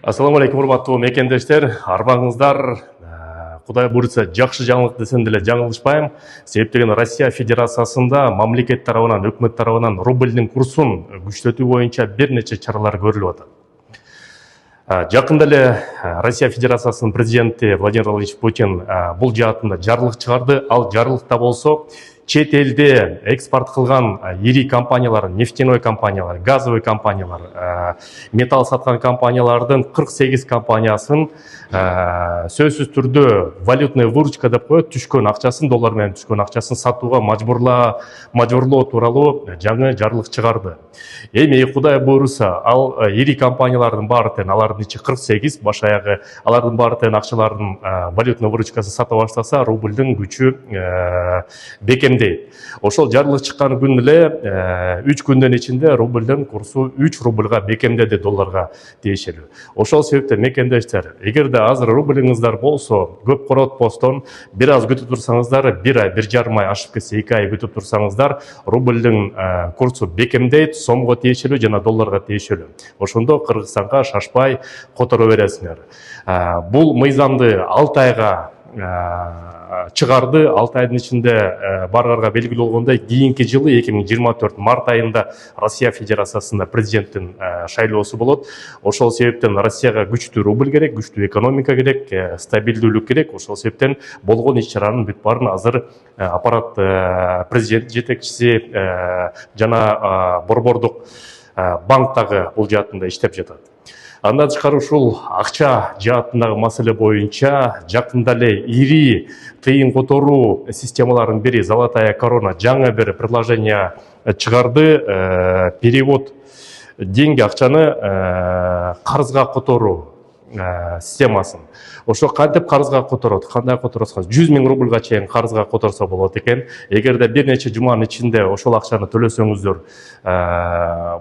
Ассаламу алейкум, урматтуу мекендештер, арбаңыздар. Кудай буйрса, жакшы жаңылык десем деле жаңылышпайм. Себептен Россия Федерациясында мамлекет тарабынан, өкмөт тарабынан рубльдин курсун күчтөтүү боюнча бир нече чаралар көрүлүп атат. Жакында эле Россия Федерациясынын президенти Владимир Владимирович Путин бул жаатында жарлык чыгарды. Ал жарлыкта болсо чет элде экспорт кылган ири компаниялар, нефтяной компаниялар, газовый компаниялар, металл саткан компаниялардын 48 компаниясын сөзсүз түрдө валютный выручка деп коет, түшкөн акчасын, доллар менен түшкөн акчасын сатууга мажбурлоо тууралуу жаңы жарлык чыгарды. Эми Кудай буйруса, ал ири компаниялардын баары тең, алардын ичи 48 баш аягы, алардын баары тең акчалардын валютный выручкасын сата баштаса, рубльдин күчү бекемдейт. Ошол жарлык чыккан күн эле 3 күндөн ичинде рубльдин курсу 3 рубльга бекемдеди долларга тиешелүү. Ошол себептен мекендештер, эгерде азыр рубльиңиздар болсо, көп коротпостон бир аз күтүп турсаңыздар, 1 ай, 1,5 ай ашып кетсе 2 ай күтүп турсаңыздар, рубльдин курсу бекемдейт, сомго тиешелүү жана долларга тиешелүү. Ошондо Кыргызстанга шашпай которо бересиңер. Бул мыйзамды 6 айга чыгарды. 6 айдын ичинде баарыңарга белгилүү болгондой, кийинки жылы 2024 март айында Россия Федерациясында президенттин шайлоосу болот. Ошол себептен Россияга күчтүү рубль керек, күчтүү экономика керек, стабилдүүлүк керек. Ошол себептен болгон иш-чаранын бүт баарын азыр аппарат президент жетекчиси жана борбордук банктагы бул жаатында иштеп жатат. Андан тышкары ушул акча жаатындагы маселе боюнча жакында эле ири тыйын которуу системаларынын бири Золотая корона жаңы бир предложение чыгарды. Перевод деньги, акчаны карызга которуу системасын. Ошо кантип карызга которот, кандай которосо 100 000 рубльга чейин карызга которсо болот экен. Эгерде бир нече жуманын ичинде ошол акчаны төлөсөңүздөр,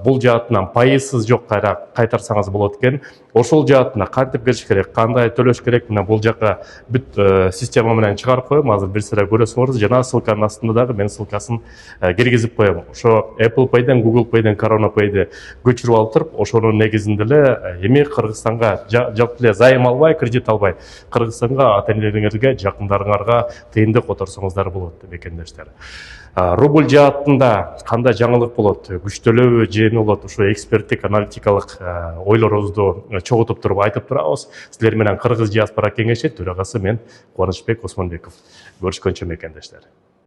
бул жаатынан пайызсыз жок кайтарсаңыз болот экен. Ошол жаатына кантип келиш керек, кандай төлөш керек, мына бул жака бүт система менен чыгарып коем. Азыр бир сыра көрөсүңөр, жана ссылканын астында дагы мен ссылкасын киргизип коем. Ошо Apple Pay'ден, Google Pay'ден, Corona Pay'ди көчүрүп алып туруп, ошонун негизинде эле эми Кыргызстанга жалпы эле зайым албай, кредит албай, Кыргызстанга ата-энелериңерге, жакындарыңарга тыйынды которсоңуздар болот мекендештер. Рубль жаатында кандай жаңылык болот, күчтөлөбү же эме болот, ушу эксперттик аналитикалык ойлорубузду чогултуп туруп айтып турабыз. Силер менен Кыргыз диаспора кеңеши төрагасы мен Кубанычбек Осмонбеков. Көрүшкөнчө мекендештер.